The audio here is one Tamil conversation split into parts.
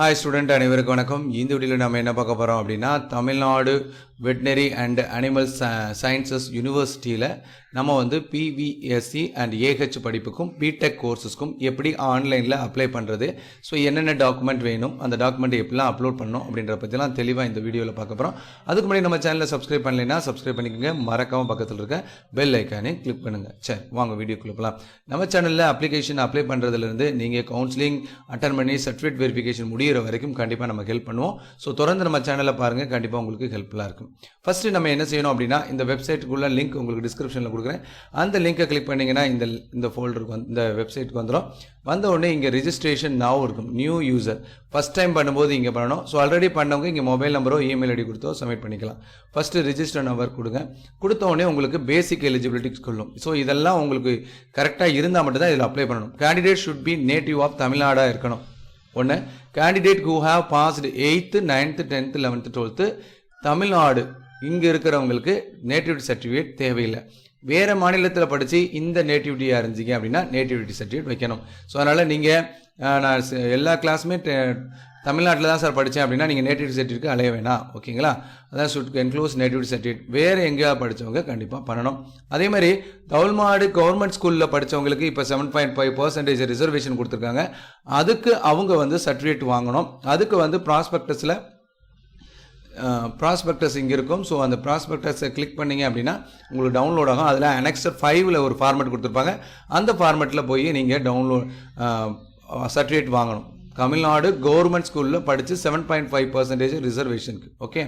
Hi student அனைவருக்கும் வணக்கம். இந்த வீடியோல நாம என்ன பார்க்க போறோம் அப்படினா Tamil Nadu veterinary and animal sciences universityல நம்ம வந்து bvsc and AH படிப்புக்கும் BTech கோர்சஸ்க்கும் எப்படி ஆன்லைன்ல அப்ளை பண்றது சோ என்னென்ன டாக்குமெண்ட் வேணும் அந்த டாக்குமெண்ட் எப்படிலாம் அப்லோட் பண்ணனும் அப்படிங்கற பத்திலாம் தெளிவா இந்த வீடியோல பார்க்க போறோம். அதுக்கு முன்னாடி நம்ம சேனலை சப்ஸ்கிரைப் பண்ணலைனா சப்ஸ்கிரைப் பண்ணிக்கங்க. மறக்காம பக்கத்துல இருக்க பெல் ஐகானை கிளிக் பண்ணுங்க. சரி வாங்க வீடியோக்குள்ள போலாம். நம்ம சேனல்ல அப்ளிகேஷன் அப்ளை பண்றதுல இருந்து நீங்க கவுன்சிலிங் அட்டெண்ட் பண்ணி சர்டிஃபிகேட் வெரிஃபிகேஷன் முடியற வரைக்கும் கண்டிப்பா நமக்கு ஹெல்ப் பண்ணுவோம். சோ தொடர்ந்து நம்ம சேனலை பாருங்க, கண்டிப்பா உங்களுக்கு ஹெல்ப்ஃபுல்லா இருக்கும். ஃபர்ஸ்ட் நம்ம என்ன செய்யணும் அப்படினா இந்த வெப்சைட்டுக்குள்ள லிங்க் உங்களுக்கு டிஸ்கிரிப்ஷன்ல கொடுக்கிறேன். அந்த லிங்கை கிளிக் பண்ணீங்கன்னா இந்த ஃபோல்டருக்கு இந்த வெப்சைட்டுக்கு வந்துரும். வந்த உடனே இங்க ரெஜிஸ்ட்ரேஷன் நவ இருக்கும். நியூ யூசர் ஃபர்ஸ்ட் டைம் பண்ணும்போது இங்க பண்ணனும். சோ ஆல்ரெடி பண்ணவங்க இங்க மொபைல் நம்பரோ இமெயில் ஐடி கொடுத்தோ சப்மிட் பண்ணிக்கலாம். ஃபர்ஸ்ட் ரெஜிஸ்டர் நம்பர் கொடுங்க. கொடுத்த உடனே உங்களுக்கு பேசிக் எலிஜிபிலிட்டி சொல்லும். சோ இதெல்லாம் உங்களுக்கு கரெக்ட்டா இருந்தா மட்டும் தான் இதல அப்ளை பண்ணனும். Candidate should be native of தமிழ்நாடா இருக்கணும். ஒண்ணு candidate who have passed 8th 9th 10th 11th 12th Tamil Nadu இங்க இருக்கிறவங்களுக்கு நேட்டிவிட்டி சர்டிஃபிகேட் தேவையில்லை. வேற மாநிலத்துல படிச்சு இந்த நேட்டிவிட்டியா இருந்துங்க அப்படினா நேட்டிவிட்டி சர்டிஃபிகேட் வைக்கணும். சோ அதனால நீங்க நான் எல்லா கிளாஸ்மே தமிழ்நாட்டுல தான் சார் படிச்சேன் அப்படினா நீங்க நேட்டிவிட்டி சர்டிஃபிகேட் அலைய வேணாம். ஓகேங்களா? அதான் should include நேட்டிவிட்டி சர்டிஃபிகேட். வேற எங்கயா படிச்சவங்க கண்டிப்பா பண்ணனும். அதே மாதிரி தமிழ்நாடு கவர்மெண்ட் ஸ்கூல்ல படிச்சவங்களுக்கு இப்ப 7.5% ரிசர்வேஷன் கொடுத்திருக்காங்க. அதுக்கு அவங்க வந்து சர்டிஃபிகேட் வாங்கணும். அதுக்கு வந்து ப்ராஸ்பெக்டஸ் இங்க இருக்கும். சோ அந்த ப்ராஸ்பெக்டஸை கிளிக் பண்ணீங்க அப்படினா உங்களுக்கு டவுன்லோட் ஆகும். அதுல annexure 5ல ஒரு ஃபார்மட் கொடுத்திருப்பாங்க. அந்த ஃபார்மட்ல போய் நீங்க டவுன்லோட் சர்டிஃபிகேட் வாங்கணும். தமிழ்நாடு கவர்மெண்ட் ஸ்கூல்ல படிச்சு 7.5% ரிசர்வேஷனுக்கு. ஓகே,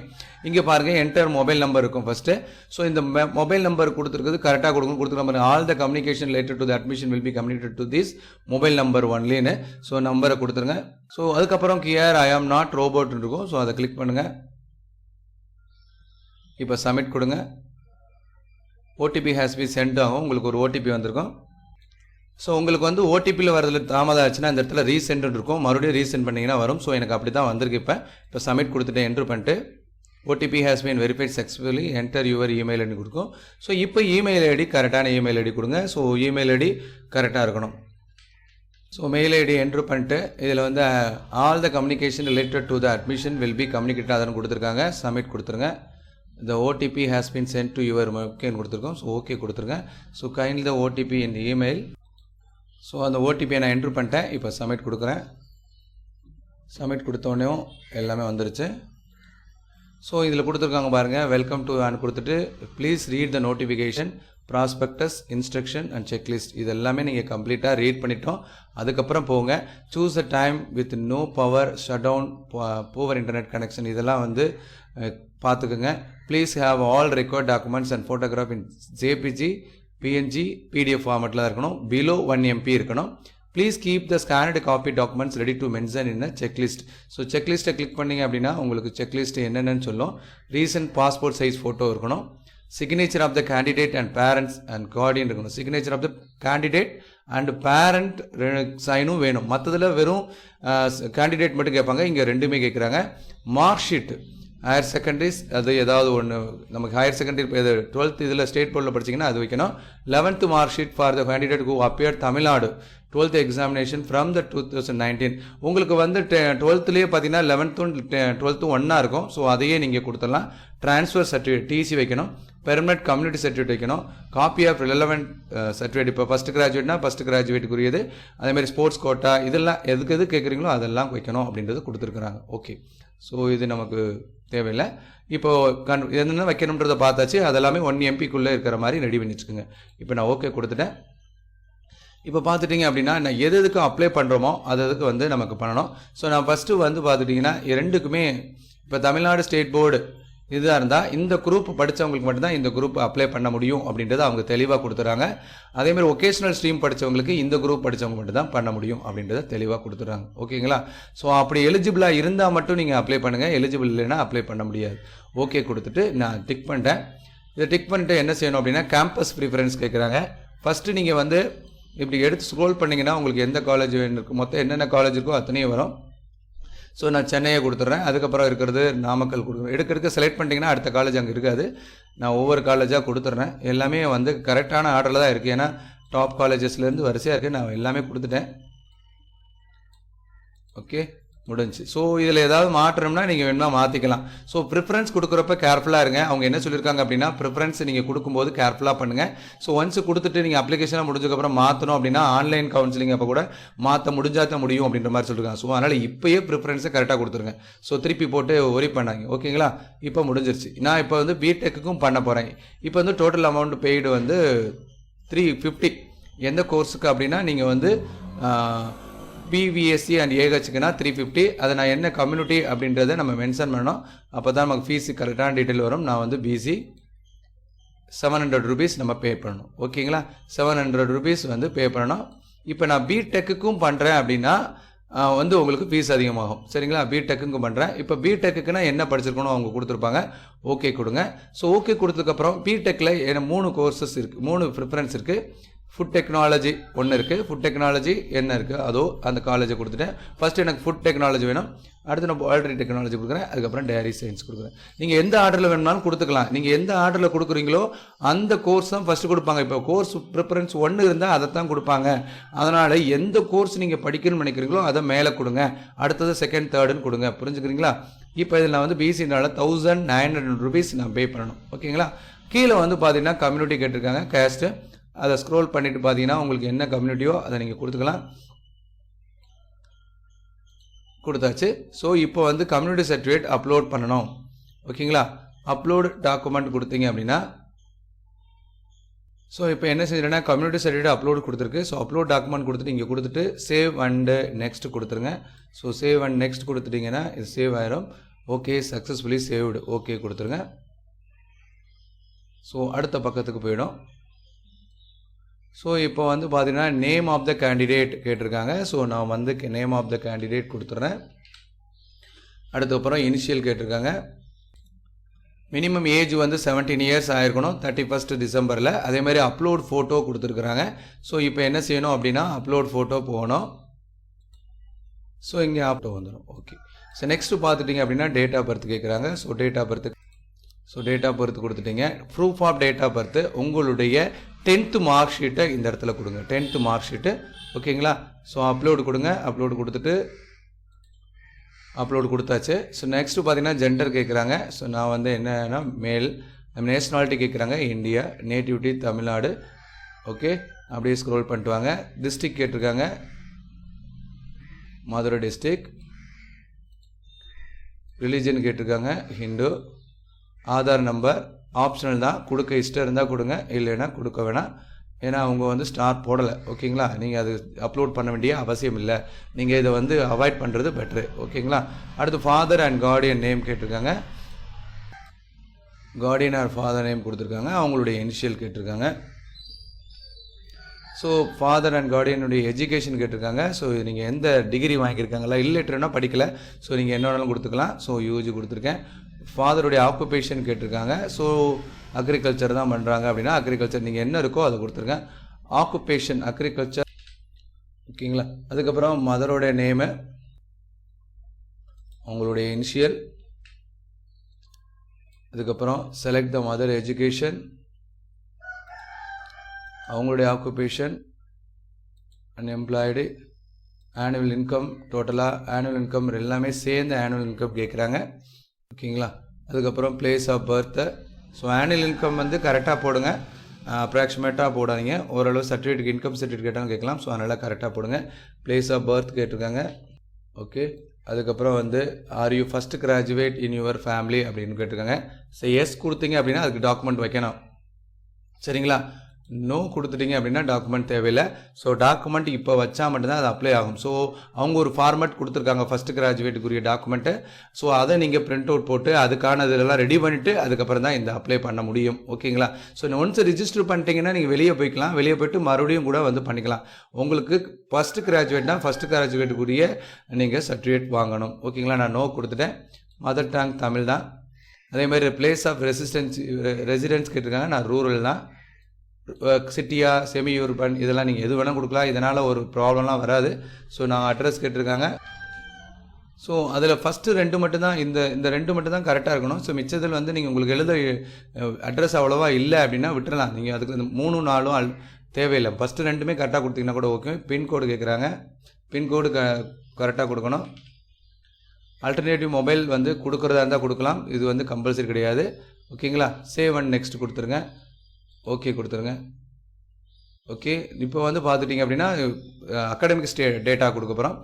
இங்க பாருங்க என்டர் மொபைல் நம்பர் இருக்கும் ஃபர்ஸ்ட். சோ இந்த மொபைல் நம்பர் கொடுத்திருக்கிறது கரெக்ட்டா கொடுக்கணும். கொடுத்த number all the communication related to the admission will be communicated to this mobile number only னு. சோ நம்பரை கொடுத்துருங்க. சோ அதுக்கு அப்புறம் here I am not robot இருக்கும். சோ அதை கிளிக் பண்ணுங்க. இப்போ சப்மிட் கொடுங்க. OTP has been sent ஆகும். உங்களுக்கு ஒரு OTP வந்திருக்கும். சோ உங்களுக்கு வந்து OTP ல வரதுல தாமதம் ஆச்சுனா இந்த இடத்துல ரீசெண்ட் இருக்கும். மறுபடியும் ரீசெண்ட் பண்ணீங்கனா வரும். சோ எனக்கு அப்படி தான் வந்திருக்கு. இப்போ சப்மிட் கொடுத்துட்டு என்டர் பண்ணிட்டு OTP has been verified successfully, enter your email ன்னு கொடுக்கும். சோ இப்போ இமெயில் ஐடி கரெக்ட்டான இமெயில் ஐடி கொடுங்க. சோ இமெயில் ஐடி கரெக்ட்டா இருக்கணும். சோ மெயில் ஐடி என்டர் பண்ணிட்டு இதுல வந்து all the communication related to the admission will be communicated அதன கொடுத்திருக்காங்க. சப்மிட் கொடுத்துருங்க. The OTP has been sent to your email கொடுத்திருக்கோம். சோ ஓகே கொடுத்துருங்க. So kindly the OTP in the email. So அந்த OTP நான் என்டர் பண்ணிட்டேன். இப்போ சப்மிட் கொடுக்கிறேன். சப்மிட் கொடுத்த உடனே எல்லாமே வந்துருச்சு. சோ இதுல கொடுத்திருக்காங்க பாருங்க வெல்கம் டு and கொடுத்துட்டு please read the notification, prospectus, instruction and checklist இது எல்லாமே நீங்க கம்ப்ளீட்டா ரீட் பண்ணிட்டோம். அதுக்கு அப்புறம் போங்க choose a time with no power, shutdown, poor internet connection இதெல்லாம் வந்து பாத்துக்கங்க. please have all required documents and photograph in JPG, PNG, PDF ஃபார்மட்ல இருக்கணும். below 1 MB இருக்கணும். please keep the scanned copy documents ready to mention in a checklist. so checklist click பண்ணீங்க அப்படினா உங்களுக்கு checklist என்னன்னு சொல்லும். recent passport size photo இருக்கணும். signature of the candidate and parents and guardian இருக்கணும். signature of the candidate and parent சைனும் வேணும். மத்ததுல வெறும் candidate மட்டும் கேட்பாங்க. இங்க ரெண்டுமே கேக்குறாங்க. மார்க் ஷீட் ஹையர் செகண்டரிஸ் அது ஏதாவது ஒன்று நமக்கு ஹையர் செகண்டரி 12th இதில் ஸ்டேட் போர்டில் படிச்சிங்கன்னா அது வைக்கணும். 11th mark sheet for the candidate who appeared Tamil Nadu 12th examination from the 2019 உங்களுக்கு வந்து 12thலேயே பார்த்தீங்கன்னா 11th 12th ஒன்றா இருக்கும். ஸோ அதையே நீங்கள் கொடுத்துடலாம். ட்ரான்ஸ்ஃபர் சர்டிஃபிகேட் TC வைக்கணும். பெர்மனன்ட் கம்யூனிட்டி சர்டிஃபிகேட் வைக்கணும். காப்பி ஆஃப் ரிலவெண்ட் சர்டிஃபிகேட் இப்போ ஃபஸ்ட் கிராஜுவேட்னா ஃபஸ்ட் கிராஜுவேட்டுக்குரியது. அதேமாதிரி ஸ்போர்ட்ஸ் கோட்டா இதெல்லாம் எது கேட்குறீங்களோ அதெல்லாம் வைக்கணும் அப்படின்றது கொடுத்துருக்குறாங்க. ஓகே, ஸோ இது நமக்கு தேவையில்லை. இப்போ என்ன வைக்கணும்ன்றதை பார்த்தாச்சு. அதெல்லாமே 1 MBக்குள்ளே இருக்கிற மாதிரி ரெடி பண்ணி வச்சுக்கோங்க. இப்போ நான் ஓகே கொடுத்துட்டேன். இப்போ பார்த்துட்டிங்க அப்படின்னா நான் எதுக்கு அப்ளை பண்ணுறோமோ அதுக்கு வந்து நமக்கு பண்ணணும். ஸோ நான் ஃபஸ்ட்டு வந்து பார்த்துட்டிங்கன்னா ரெண்டுக்குமே இப்போ தமிழ்நாடு ஸ்டேட் போர்டு இதுதான் இருந்தால் இந்த குரூப் படித்தவங்களுக்கு மட்டும்தான் இந்த குரூப் அப்ளை பண்ண முடியும் அப்படின்றத அவங்க தெளிவாக கொடுத்துறாங்க. அதேமாதிரி ஒகேஷனல் ஸ்ட்ரீம் படித்தவங்களுக்கு இந்த குரூப் படித்தவங்க மட்டும் தான் பண்ண முடியும் அப்படின்றத தெளிவாக கொடுத்துறாங்க. ஓகேங்களா? ஸோ அப்படி எலிஜிபிளாக இருந்தால் மட்டும் நீங்கள் அப்ளை பண்ணுங்கள். எலிஜிபிள் இல்லைன்னா அப்ளை பண்ண முடியாது. ஓகே கொடுத்துட்டு நான் டிக் பண்ணிட்டேன். இதை டிக் பண்ணிட்டு என்ன செய்யணும் அப்படின்னா கேம்பஸ் ப்ரிஃபரன்ஸ் கேட்குறாங்க. ஃபஸ்ட்டு நீங்கள் வந்து இப்படி எடுத்து ஸ்க்ரோல் பண்ணிங்கன்னா உங்களுக்கு எந்த காலேஜ் வேணும் மொத்தம் என்னென்ன காலேஜ் இருக்கோ அத்தனையும் வரும். ஸோ நான் சென்னையை கொடுத்துட்றேன். அதுக்கப்புறம் இருக்கிறது நாமக்கல் கொடுக்குறேன். எடுக்க செலக்ட் பண்ணிட்டீங்கன்னா அடுத்த காலேஜ் அங்கே இருக்காது. நான் ஒவ்வொரு காலேஜாக கொடுத்துட்றேன். எல்லாமே வந்து கரெக்டான ஆர்டரில் தான் இருக்குது. ஏன்னா டாப் காலேஜஸ்லேருந்து வரிசையாக இருக்குது. நான் எல்லாமே கொடுத்துட்டேன். ஓகே, முடிஞ்சு. ஸோ இதில் ஏதாவது மாற்றம்னா நீங்கள் வேணுமா மாற்றிக்கலாம். ஸோ ப்ரிஃபரன்ஸ் கொடுக்குறப்ப கேர்ஃபுல்லாக இருங்க. அவங்க என்ன சொல்லியிருக்காங்க அப்படின்னா ப்ரிஃபரன்ஸ் நீங்கள் கொடுக்கும்போது கேர்ஃபுல்லாக பண்ணுங்கள். ஸோ ஒன்ஸ் கொடுத்துட்டு நீங்கள் அப்ளிகேஷனாக முடிஞ்சதுக்கப்புறம் மாற்றணும் அப்படின்னா ஆன்லைன் கவுன்சிலிங் அப்போ கூட மாற்ற முடிஞ்சாதான் முடியும் அப்படின்ற மாதிரி சொல்லியிருக்காங்க. ஸோ அதனால் இப்போயே ப்ரிஃபரன்ஸை கரெக்டாக கொடுத்துருங்க. ஸோ திருப்பி போட்டு ஒரி பண்ணாங்க. ஓகேங்களா? இப்போ முடிஞ்சிருச்சு. நான் இப்போ வந்து பிடெக்குக்கும் பண்ண போகிறேன். இப்போ வந்து டோட்டல் அமௌண்ட் பெய்டு வந்து 350. எந்த கோர்ஸுக்கு அப்படின்னா நீங்கள் வந்து bvsc அண்ட் ஏஹெச்க்குனா 350. அதை நான் என்ன கம்யூனிட்டி அப்படின்றத நம்ம மென்ஷன் பண்ணணும். அப்போ தான் நமக்கு ஃபீஸு கரெக்டான டீட்டெயில் வரும். நான் வந்து பிசி 700 rupees நம்ம பே பண்ணணும். ஓகேங்களா? 700 rupees வந்து பே பண்ணணும். இப்போ நான் பிடெக்குக்கும் பண்ணுறேன் அப்படின்னா வந்து உங்களுக்கு ஃபீஸ் அதிகமாகும். சரிங்களா? பிடெக்குக்கும் பண்ணுறேன். இப்போ பிடெக்குன்னா என்ன படிச்சிருக்கணும் அவங்க கொடுத்துருப்பாங்க. ஓகே கொடுங்க. ஸோ ஓகே கொடுத்ததுக்கப்புறம் பிடெக்கில் 3 கோர்சஸ் இருக்குது, 3 ப்ரிஃபரன்ஸ் இருக்குது. ஃபுட் டெக்னாலஜி ஒன்று இருக்குது. ஃபுட் டெக்னாலஜி என்ன இருக்குது அதோ அந்த காலேஜை கொடுத்துட்டேன். ஃபஸ்ட்டு எனக்கு ஃபுட் டெக்னாலஜி வேணும். அடுத்து நான் பால்ட்ரி டெக்னாலஜி கொடுக்குறேன். அதுக்கப்புறம் டேரி சயின்ஸ் கொடுக்குறேன். நீங்கள் எந்த ஆர்டரில் வேணும்னாலும் கொடுத்துக்கலாம். நீங்கள் எந்த ஆர்டரில் கொடுக்குறீங்களோ அந்த கோர்ஸ் தான் ஃபஸ்ட்டு கொடுப்பாங்க. இப்போ கோர்ஸ் ப்ரிஃபரன்ஸ் 1 இருந்தால் அதை தான் கொடுப்பாங்க. அதனால் எந்த கோர்ஸ் நீங்கள் படிக்கணும்னு நினைக்கிறீங்களோ அதை மேலே கொடுங்க. அடுத்தது செகண்ட் தேர்டுன்னு கொடுங்க. புரிஞ்சுக்கிறீங்களா? இப்போ இதில் நான் வந்து பிசினால 1900 rupees நான் பே பண்ணணும். ஓகேங்களா? கீழே வந்து பார்த்தீங்கன்னா கம்யூனிட்டி கேட்டிருக்காங்க, கேஸ்ட்டு. அதை ஸ்க்ரோல் பண்ணிவிட்டு பார்த்தீங்கன்னா உங்களுக்கு என்ன கம்யூனிட்டியோ அதை நீங்கள் கொடுத்துக்கலாம். கொடுத்தாச்சு. ஸோ இப்போ வந்து கம்யூனிட்டி சர்டிஃபிகேட் அப்லோட் பண்ணணும். ஓகேங்களா? அப்லோட் டாக்குமெண்ட் கொடுத்தீங்க அப்படின்னா ஸோ இப்போ என்ன செஞ்சிடனா கம்யூனிட்டி சர்டிஃபிகேட் அப்லோட் கொடுத்துருக்கு. ஸோ அப்லோட் டாக்குமெண்ட் கொடுத்துட்டு இங்கே கொடுத்துட்டு சேவ் அண்டு நெக்ஸ்ட் கொடுத்துருங்க. ஸோ சேவ் அண்ட் நெக்ஸ்ட் கொடுத்துட்டிங்கன்னா இது சேவ் ஆயிரும். Okay successfully saved. ஓகே கொடுத்துருங்க. ஸோ அடுத்த பக்கத்துக்கு போயிடும். ஸோ இப்போ வந்து பார்த்தீங்கன்னா நேம் ஆஃப் த கேண்டிடேட் கேட்டிருக்காங்க. ஸோ நான் வந்து நேம் ஆஃப் த கேண்டிடேட் கொடுத்துட்றேன். அடுத்தப்புறம் இனிஷியல் கேட்டிருக்காங்க. மினிமம் ஏஜ் வந்து 17 years ஆயிருக்கணும் 31st December. அதே மாதிரி அப்லோட் ஃபோட்டோ கொடுத்துருக்குறாங்க. ஸோ இப்போ என்ன செய்யணும் அப்படின்னா அப்லோட் ஃபோட்டோ போகணும். ஸோ இங்கே ஆப்டோ வந்துடும். ஓகே. ஸோ நெக்ஸ்ட்டு பார்த்துட்டிங்க அப்படின்னா டேட் ஆஃப் பர்த் கேட்குறாங்க. ஸோ டேட் ஆஃப் பர்த் கொடுத்துட்டீங்க. Proof of date of birth உங்களுடைய 10th மார்க் ஷீட்டை இந்த இடத்துல கொடுங்க. 10th mark sheet. ஓகேங்களா? ஸோ அப்லோடு கொடுங்க. அப்லோடு கொடுத்துட்டு அப்லோடு கொடுத்தாச்சு. ஸோ நெக்ஸ்ட்டு பார்த்தீங்கன்னா ஜெண்டர் கேட்குறாங்க. ஸோ நான் வந்து என்னன்னா மேல். நேஷ்னாலிட்டி கேட்குறாங்க இந்தியா. நேட்டிவிட்டி தமிழ்நாடு. ஓகே. அப்படியே ஸ்க்ரோல் பண்ணிட்டு வாங்க. டிஸ்ட்ரிக் கேட்டிருக்காங்க மதுரை டிஸ்ட்ரிக். ரிலீஜன் கேட்டிருக்காங்க ஹிந்து. ஆதார் நம்பர் ஆப்ஷனல் தான். கொடுக்க இஷ்டம் இருந்தால் கொடுங்க, இல்லைன்னா கொடுக்க வேணாம். ஏன்னா அவங்க வந்து ஸ்டார் போடலை. ஓகேங்களா? நீங்கள் அது அப்லோட் பண்ண வேண்டிய அவசியம் இல்லை. நீங்கள் இதை வந்து அவாய்ட் பண்ணுறது பெட்ரு. ஓகேங்களா? அடுத்து ஃபாதர் அண்ட் கார்டியன் நேம் கேட்டிருக்காங்க. கார்டியன் ஆர் ஃபாதர் நேம் கொடுத்துருக்காங்க. அவங்களுடைய இனிஷியல் கேட்டிருக்காங்க. ஸோ ஃபாதர் அண்ட் கார்டியனுடைய எஜுகேஷன் கேட்டிருக்காங்க. ஸோ நீங்கள் எந்த டிகிரி வாங்கியிருக்காங்களா, இல்லைட்டர்னா படிக்கலை. ஸோ நீங்கள் என்ன வேணாலும் கொடுத்துக்கலாம். ஸோ யூஜி கொடுத்துருக்கேன். ஃபாதருடைய ஆக்குபேஷன் கேட்டிருக்காங்க. ஸோ அக்ரிகல்ச்சர் தான் பண்ணுறாங்க அப்படின்னா அக்ரிகல்ச்சர் நீங்கள் என்ன இருக்கோ அதை கொடுத்துருங்க. Occupation agriculture. ஓகேங்களா? அதுக்கப்புறம் மதரோடைய நேமு, அவங்களுடைய இனிஷியல். அதுக்கப்புறம் செலக்ட் த மதர் எஜுகேஷன், அவங்களுடைய ஆக்குபேஷன், அன்எம்ப்ளாய்டு, ஆனுவல் இன்கம். டோட்டலாக ஆனுவல் இன்கம் எல்லாமே சேர்ந்து ஆனுவல் இன்கம் கேட்குறாங்க. ஓகேங்களா? அதுக்கப்புறம் place of birth. So annual income வந்து கரெக்டாக போடுங்க, அப்ராக்சிமேட்டாக போடாதீங்க. ஓரளவு சர்டிஃபிகேட் இன்கம் சர்டிஃபிகேட்டாக கேட்கலாம். ஸோ அதனால் கரெக்டாக போடுங்க. பிளேஸ் ஆஃப் பர்த் கேட்டிருக்காங்க. ஓகே. அதுக்கப்புறம் வந்து are you first graduate in your family அப்படின்னு கேட்டிருக்காங்க. ஸோ எஸ் கொடுத்தீங்க அப்படின்னா அதுக்கு டாக்குமெண்ட் வைக்கணும். சரிங்களா? நோ கொடுத்துட்டீங்க அப்படின்னா டாக்குமெண்ட் தேவையில்லை. ஸோ டாக்குமெண்ட் இப்போ வச்சா மட்டும்தான் அது அப்ளை ஆகும். ஸோ அவங்க ஒரு ஃபார்மேட் கொடுத்துருக்காங்க ஃபஸ்ட்டு கிராஜுவேட்டுக்குரிய டாக்குமெண்ட்டு. ஸோ அதை நீங்கள் பிரிண்ட் அவுட் போட்டு அதுக்கான இதெல்லாம் ரெடி பண்ணிவிட்டு அதுக்கப்புறம் தான் இந்த அப்ளை பண்ண முடியும். ஓகேங்களா? ஸோ ஒன்ஸ் ரிஜிஸ்டர் பண்ணிட்டீங்கன்னா நீங்கள் வெளியே போய்க்கலாம். வெளியே போய்ட்டு மறுபடியும் கூட வந்து பண்ணிக்கலாம். உங்களுக்கு ஃபஸ்ட்டு கிராஜுவேட்னா ஃபஸ்ட்டு கிராஜுவேட்டுக்குரிய நீங்கள் சர்டிஃபிகேட் வாங்கணும். ஓகேங்களா? நான் நோ கொடுத்துட்டேன். மதர் டங் தமிழ் தான். அதேமாதிரி பிளேஸ் ஆஃப் ரெசிடென்ஸ் கேட்டிருக்காங்க. நான் ரூரல் தான். சிட்டியா செமி யூர்பன் இதெல்லாம் நீங்கள் எது வேணால் கொடுக்கலாம். இதனால் ஒரு ப்ராப்ளம்லாம் வராது. ஸோ நான் அட்ரஸ் கேட்டிருக்காங்க. ஸோ அதில் ஃபஸ்ட்டு 2 மட்டும்தான் இந்த 2 மட்டும் தான் கரெக்டாக இருக்கணும். ஸோ மிச்சத்தில் வந்து நீங்கள் உங்களுக்கு எழுத அட்ரஸ் அவ்வளோவா இல்லை அப்படின்னா விட்டுறலாம். நீங்கள் அதுக்கு 3 4 தேவையில்லை. ஃபஸ்ட்டு 2மே கரெக்டாக கொடுத்தீங்கன்னா கூட ஓகே. பின்கோடு கேட்குறாங்க. பின்கோடு கரெக்டாக கொடுக்கணும். ஆல்டர்னேட்டிவ் மொபைல் வந்து கொடுக்குறதா இருந்தால் கொடுக்கலாம், இது வந்து கம்பல்சரி கிடையாது. ஓகேங்களா? சேவ் அண்ட் நெக்ஸ்ட் கொடுத்துருங்க. ஓகே கொடுத்துருங்க. ஓகே, இப்போ வந்து பார்த்துட்டிங்க அப்படின்னா அகாடமிக் டேட்டா கொடுக்க போகிறோம்.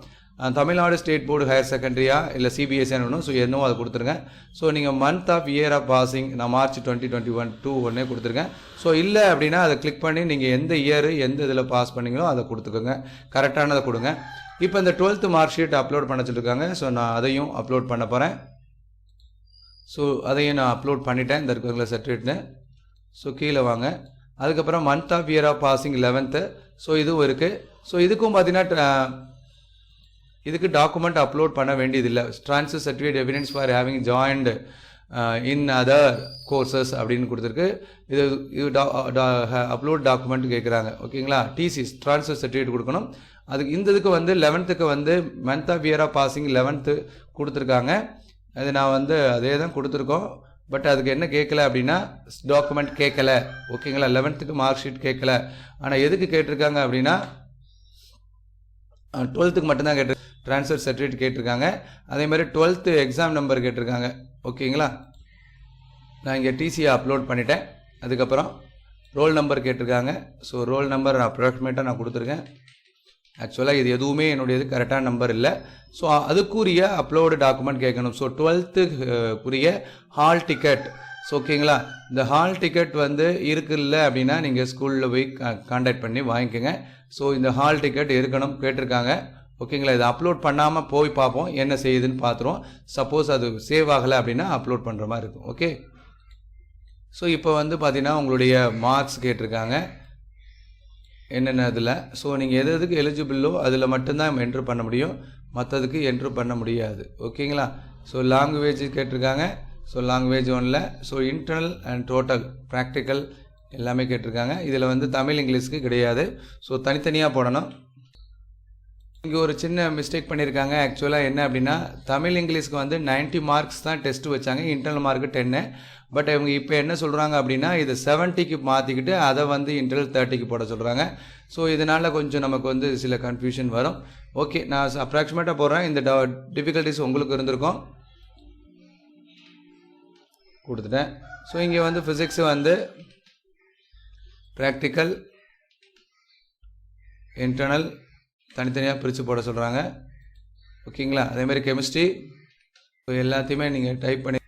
தமிழ்நாடு ஸ்டேட் போர்டு ஹையர் செகண்டரியா இல்லை சிபிஎஸ்சின்னு வேணும். ஸோ என்னவோ அதை கொடுத்துருங்க. ஸோ நீங்கள் month of year of passing நான் மார்ச் 2021 ஒன்னே கொடுத்துருக்கேன். ஸோ இல்லை அப்படின்னா அதை கிளிக் பண்ணி நீங்கள் எந்த இயர் எந்த இதில் பாஸ் பண்ணீங்களோ அதை கொடுத்துக்கோங்க, கரெக்டானதை கொடுங்க. இப்போ இந்த 12th மார்க் ஷீட் அப்லோட் பண்ண சொல்லியிருக்காங்க. ஸோ நான் அதையும் அப்லோட் பண்ண போகிறேன். ஸோ அதையும் நான் அப்லோட் பண்ணிட்டேன், இந்த இருக்கிற சர்டிஃபிகேட்னு. ஸோ கீழே வாங்க. அதுக்கப்புறம் month of year of passing 11th. So இதுவும் இருக்குது. ஸோ இதுக்கும் பார்த்தீங்கன்னா இதுக்கு டாக்குமெண்ட் அப்லோட் பண்ண வேண்டியதில்லை. Transfer certificate evidence for having joined in other courses அப்படின்னு கொடுத்துருக்கு. இது அப்லோட் டாக்குமெண்ட் கேட்குறாங்க. ஓகேங்களா? டிசி ட்ரான்ஸ்ஃபர் சர்டிஃபிகேட் கொடுக்கணும். அதுக்கு இந்த இதுக்கு வந்து 11th வந்து month of year of passing 11th கொடுத்துருக்காங்க. அது நான் வந்து அதே தான் கொடுத்துருக்கோம். பட் அதுக்கு என்ன கேட்கல அப்படின்னா டாக்குமெண்ட் கேட்கல. ஓகேங்களா? 11th மார்க் ஷீட் கேட்கல. ஆனால் எதுக்கு கேட்டிருக்காங்க அப்படின்னா 12th மட்டும்தான் கேட்டு ட்ரான்ஸ்ஃபர் சர்டிஃபிகேட் கேட்டிருக்காங்க. அதே மாதிரி 12th எக்ஸாம் நம்பர் கேட்டிருக்காங்க. ஓகேங்களா? நான் இங்கே டிசியை அப்லோட் பண்ணிட்டேன். அதுக்கப்புறம் ரோல் நம்பர் கேட்டிருக்காங்க. ஸோ ரோல் நம்பர் அப்ராக்சிமேட்டாக நான் கொடுத்துருக்கேன். ஆக்சுவலாக இது எதுவுமே என்னுடையது கரெக்டான நம்பர் இல்லை. ஸோ அதுக்குரிய அப்லோடு டாக்குமெண்ட் கேட்கணும். So 12th hall ticket. So ஓகேங்களா? இந்த ஹால் டிக்கெட் வந்து இருக்குல்ல அப்படின்னா நீங்கள் ஸ்கூலில் போய் கான்டாக்ட் பண்ணி வாங்கிக்கோங்க. ஸோ இந்த ஹால் டிக்கெட் இருக்கணும் கேட்டிருக்காங்க. ஓகேங்களா? இதை அப்லோட் பண்ணாமல் போய் பார்ப்போம், என்ன செய்யுதுன்னு பார்த்துருவோம். சப்போஸ் அது சேவ் ஆகலை அப்படின்னா அப்லோட் பண்ணுற மாதிரி இருக்கும். ஓகே, ஸோ இப்போ வந்து பார்த்தீங்கன்னா உங்களுடைய மார்க்ஸ் கேட்டிருக்காங்க என்னென்ன இதில். ஸோ நீங்கள் எது எதுக்கு எலிஜிபிளோ அதில் மட்டும்தான் என்ட்ரு பண்ண முடியும், மற்றதுக்கு என்ட்ரு பண்ண முடியாது. ஓகேங்களா? ஸோ லாங்குவேஜ் கேட்டிருக்காங்க. ஸோ லாங்குவேஜ் ஒன்றில் so internal and total practical எல்லாமே கேட்டிருக்காங்க. இதில் வந்து தமிழ் இங்கிலீஷ்க்கு கிடையாது. ஸோ தனித்தனியாக போடணும். இங்கே ஒரு சின்ன மிஸ்டேக் பண்ணியிருக்காங்க. ஆக்சுவலாக என்ன அப்படின்னா தமிழ் இங்கிலீஷ்க்கு வந்து 90 மார்க்ஸ் தான் டெஸ்ட்டு வச்சாங்க, இன்டர்னல் மார்க்கு 10. பட் இவங்க இப்போ என்ன சொல்கிறாங்க அப்படின்னா இதை 70க்கு மாற்றிக்கிட்டு அதை வந்து இன்டர்னல் 30க்கு போட சொல்கிறாங்க. ஸோ இதனால் கொஞ்சம் நமக்கு வந்து சில கன்ஃபியூஷன் வரும். ஓகே, நான் அப்ராக்சிமேட்டாக போடுறேன். இந்த டிஃபிகல்ட்டிஸ் உங்களுக்கு இருந்திருக்கும், கொடுத்துட்டேன். ஸோ இங்கே வந்து ஃபிசிக்ஸு வந்து ப்ராக்டிக்கல் இன்டர்னல் தனித்தனியாக பிரித்து போட சொல்கிறாங்க. ஓகேங்களா? அதேமாதிரி கெமிஸ்ட்ரி எல்லாத்தையுமே நீங்கள் டைப் பண்ணி.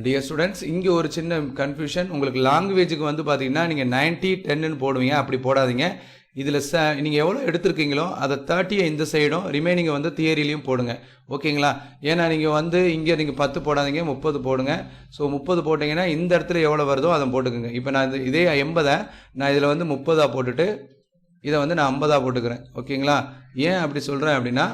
டியர் ஸ்டூடெண்ட்ஸ், இங்கே ஒரு சின்ன கன்ஃபியூஷன் உங்களுக்கு. லாங்குவேஜுக்கு வந்து பார்த்தீங்கன்னா நீங்கள் 90-10ன்னு போடுவீங்க, அப்படி போடாதீங்க. இதில் நீங்கள் எவ்வளோ எடுத்திருக்கீங்களோ அதை 30 இந்த சைடும் ரிமைனிங்கை வந்து தியரிலையும் போடுங்க. ஓகேங்களா? ஏன்னா நீங்கள் வந்து இங்கே நீங்கள் 10 போடாதீங்க, 30 போடுங்க. ஸோ 30 போட்டிங்கன்னா இந்த இடத்துல எவ்வளோ வருதோ அதை போட்டுக்கோங்க. இப்போ நான் இதே 80 நான் இதில் வந்து 30 போட்டுட்டு இதை வந்து நான் 50 போட்டுக்கிறேன். ஓகேங்களா? ஏன் அப்படி சொல்கிறேன் அப்படின்னா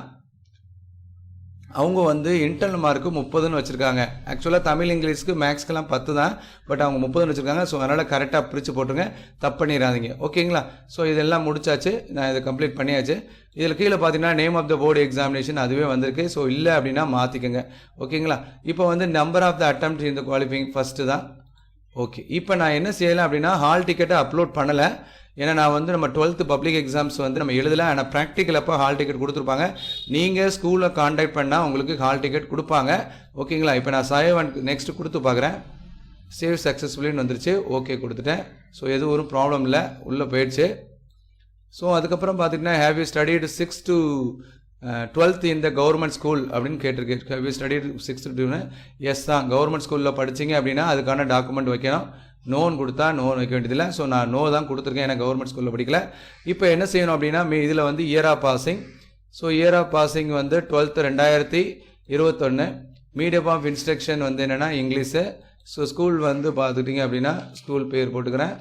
அவங்க வந்து இன்டர்னல் மார்க்கு 30ன்னு வச்சுருக்காங்க. ஆக்சுவலாக தமிழ் இங்கிலீஷ்க்கு மேக்ஸ்க்கெல்லாம் 10 தான், பட் அவங்க 30ன்னு வச்சுருக்காங்க. ஸோ அதனால் கரெக்டாக பிரித்து போட்டுருங்க, தப்பு பண்ணிடாதீங்க. ஓகேங்களா? ஸோ இதெல்லாம் முடிச்சாச்சு, நான் இதை கம்ப்ளீட் பண்ணியாச்சு. இதில் கீழே பார்த்தீங்கன்னா name of the board examination அதுவே வந்திருக்கு. ஸோ இல்லை அப்படின்னா மாற்றிக்கோங்க. ஓகேங்களா? இப்போ வந்து நம்பர் ஆஃப் த அட்டெம்ப்ட் இந்த குவாலிஃபைங் ஃபஸ்ட்டு தான். ஓகே, இப்போ நான் என்ன செய்யலாம் அப்படின்னா ஹால் டிக்கெட்டை அப்லோட் பண்ணலை. ஏன்னா நான் வந்து நம்ம 12th பப்ளிக் எக்ஸாம்ஸ் வந்து நம்ம எழுதலை. ஆனால் ப்ராக்டிக்கல் அப்போ ஹால் டிக்கெட் கொடுத்துருப்பாங்க. நீங்கள் ஸ்கூலில் கான்டாக்ட் பண்ணால் உங்களுக்கு ஹால் டிக்கெட் கொடுப்பாங்க. ஓகேங்களா? இப்போ நான் சேவ் அண்ட் நெக்ஸ்ட் கொடுத்து பார்க்குறேன். சேவ் சக்ஸஸ்ஃபுல்லின்னு வந்துருச்சு. ஓகே கொடுத்துட்டேன். ஸோ எதுவும் ஒரு ப்ராப்ளம் இல்லை, உள்ளே போயிடுச்சு. ஸோ அதுக்கப்புறம் பார்த்திங்கன்னா have you studied 6th to 12th இந்த கவர்மெண்ட் ஸ்கூல் அப்படின்னு கேட்டிருக்கு. Have you studied 6th to 12? Yes தான். கவர்மெண்ட் ஸ்கூலில் படிச்சிங்க அப்படின்னா அதுக்கான டாக்குமெண்ட் வைக்கணும். நோன் கொடுத்தா நோன் வைக்க வேண்டியதில்லை. ஸோ நான் நோ தான் கொடுத்துருக்கேன், ஏன்னா கவர்மெண்ட் ஸ்கூலில் படிக்கல. இப்போ என்ன செய்யணும் அப்படின்னா இதில் வந்து year of passing. So year of passing வந்து 12th 2021. மீடியம் ஆஃப் இன்ஸ்ட்ரக்ஷன் வந்து என்னென்னா இங்கிலீஷு. ஸோ ஸ்கூல் வந்து பார்த்துட்டிங்க அப்படின்னா ஸ்கூல் பேர் போட்டுக்கிறேன்.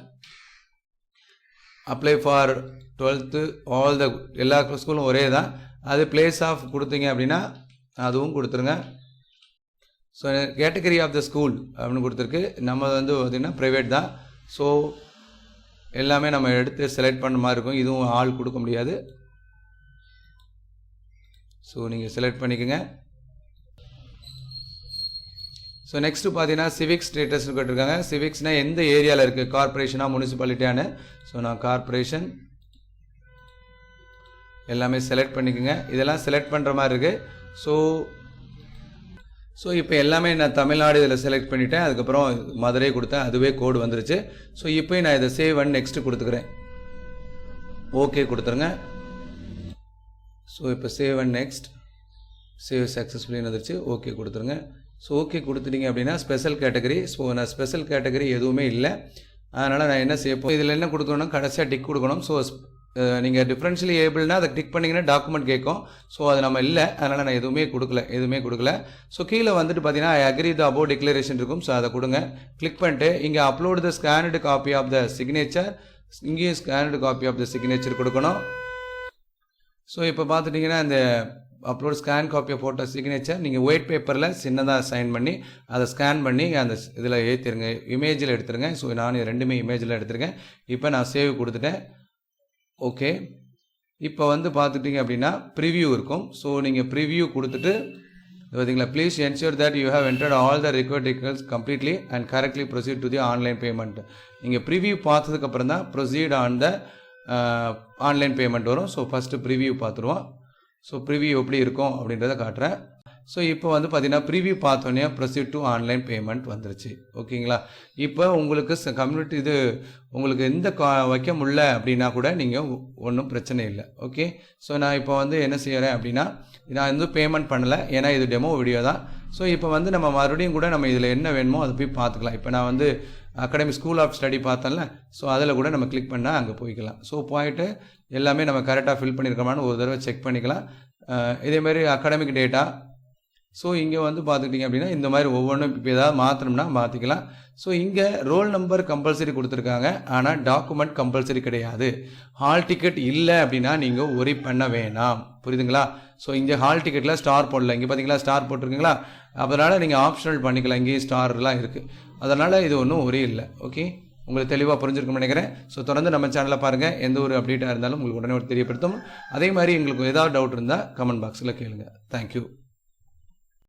Apply for 12th all the எல்லா ஸ்கூலும் ஒரே தான். அது பிளேஸ் ஆஃப் கொடுத்தீங்க அப்படின்னா அதுவும் கொடுத்துருங்க. So category of the school அப்படின்னு கொடுத்துருக்கு. நம்ம வந்து பார்த்திங்கன்னா ப்ரைவேட் தான். ஸோ எல்லாமே நம்ம எடுத்து செலக்ட் பண்ண மாதிரி இருக்கும். இதுவும் ஆள் கொடுக்க முடியாது. ஸோ நீங்கள் செலக்ட் பண்ணிக்கோங்க. ஸோ நெக்ஸ்ட்டு பார்த்தீங்கன்னா சிவிக்ஸ் ஸ்டேட்டஸ்னு கேட்டிருக்காங்க. சிவிக்ஸ்னால் எந்த ஏரியாவில் இருக்குது, கார்பரேஷனாக முனிசிபாலிட்டியானு. ஸோ நான் கார்பரேஷன் எல்லாமே செலக்ட் பண்ணிக்கோங்க. இதெல்லாம் செலக்ட் பண்ணுற மாதிரி இருக்குது. ஸோ ஸோ இப்போ எல்லாமே நான் தமிழ்நாடு இதில் செலக்ட் பண்ணிவிட்டேன். அதுக்கப்புறம் மதுரை கொடுத்தேன், அதுவே கோடு வந்துருச்சு. ஸோ இப்போ நான் இதை சேவ் அண்ட் நெக்ஸ்ட்டு கொடுத்துக்கிறேன். ஓகே கொடுத்துருங்க. ஸோ இப்போ save and next, save successfully வந்துருச்சு. ஓகே கொடுத்துருங்க. ஸோ ஓகே கொடுத்துட்டீங்க அப்படின்னா ஸ்பெஷல் கேட்டகரி. ஸோ நான் ஸ்பெஷல் கேட்டகரி எதுவுமே இல்லை, அதனால் நான் என்ன செய்யப்போ இதில் என்ன கொடுக்கணும், கடைசியாக டிக் கொடுக்கணும். ஸோ நீங்கள் டிஃப்ரென்ஷியலி ஏபிள்னா அதை டிக் பண்ணிங்கன்னா டாக்குமெண்ட் கேட்கும். ஸோ அது நம்ம இல்லை, அதனால் நான் எதுவுமே கொடுக்கல. ஸோ கீழே வந்துட்டு பார்த்தீங்கன்னா I agree the above declaration இருக்கும். ஸோ அதை கொடுங்க. கிளிக் பண்ணிட்டு இங்கே upload the scanned copy of the signature, இங்கேயும் scanned copy of the signature கொடுக்கணும். ஸோ இப்போ பார்த்துட்டிங்கன்னா இந்த upload scan copy of photo signature நீங்கள் ஒயிட் பேப்பரில் சின்னதாக சைன் பண்ணி அதை ஸ்கேன் பண்ணி அந்த இதில் ஏற்றிருங்க, இமேஜில் எடுத்துருங்க. ஸோ நான் ரெண்டுமே இமேஜில் எடுத்துருக்கேன். இப்போ நான் சேவ் கொடுத்துட்டேன். ஓகே, இப்போ வந்து பார்த்துட்டிங்க அப்படின்னா ப்ரிவ்யூ இருக்கும். ஸோ நீங்கள் ப்ரிவ்யூ கொடுத்துட்டு பார்த்தீங்களா, please ensure that you have entered all the required details completely and correctly proceed to the online payment. நீங்கள் ப்ரிவ்யூ பார்த்ததுக்கப்புறம் தான் proceed on the online payment வரும். ஸோ ஃபஸ்ட்டு ப்ரிவ்யூ பார்த்துருவோம். ஸோ ப்ரிவ்யூ எப்படி இருக்கும் அப்படின்றத காட்டுறேன். ஸோ இப்போ வந்து பார்த்தீங்கன்னா ப்ரிவ்யூ பார்த்தோன்னே ப்ரொசீட் டு ஆன்லைன் பேமெண்ட் வந்துருச்சு. ஓகேங்களா, இப்போ உங்களுக்கு கம்யூனிட்டி இது உங்களுக்கு எந்த வைக்க முடியல அப்படின்னா கூட நீங்கள் ஒன்றும் பிரச்சனை இல்லை. ஓகே, ஸோ நான் இப்போ வந்து என்ன செய்கிறேன் அப்படின்னா நான் வந்து பேமெண்ட் பண்ணலை, ஏன்னா இது டெமோ வீடியோ தான். ஸோ இப்போ வந்து நம்ம மறுபடியும் கூட நம்ம இதில் என்ன வேணுமோ அதை போய் பார்த்துக்கலாம். இப்போ நான் வந்து அகாடமி ஸ்கூல் ஆஃப் ஸ்டடி பார்த்தேன்ல, ஸோ அதில் கூட நம்ம கிளிக் பண்ணால் அங்கே போய்க்கலாம். ஸோ போயிட்டு எல்லாமே நம்ம கரெக்டாக ஃபில் பண்ணியிருக்கோமான்னு ஒரு தடவை செக் பண்ணிக்கலாம். இதேமாதிரி அகாடமிக் டேட்டா. ஸோ இங்கே வந்து பார்த்துக்கிட்டிங்க அப்படின்னா இந்த மாதிரி ஒவ்வொன்றும் இப்போ ஏதாவது மாற்றணும்னா மாற்றிக்கலாம். ஸோ இங்கே ரோல் நம்பர் கம்பல்சரி கொடுத்துருக்காங்க, ஆனால் டாக்குமெண்ட் கம்பல்சரி கிடையாது. ஹால் டிக்கெட் இல்லை அப்படின்னா நீங்கள் ஒரி பண்ண வேணாம், புரியுதுங்களா? ஸோ இங்கே ஹால் டிக்கெட்டில் ஸ்டார் போடல, இங்கே பார்த்தீங்களா ஸ்டார் போட்டிருக்கீங்களா, அதனால் நீங்கள் ஆப்ஷனல் பண்ணிக்கலாம், இங்கேயும் ஸ்டார்லாம் இருக்குது, அதனால் இது ஒன்றும் ஒரே இல்லை. ஓகே, உங்களுக்கு தெளிவாக புரிஞ்சிருக்கும்னு நினைக்கிறேன். ஸோ தொடர்ந்து நம்ம சேனலை பாருங்கள், எந்த ஒரு அப்டேட்டாக இருந்தாலும் உங்களுக்கு உடனே தெரியப்படுத்தும். அதே மாதிரி எங்களுக்கு ஏதாவது டவுட் இருந்தால் கமெண்ட் பாக்ஸில் கேளுங்க. தேங்க்யூ.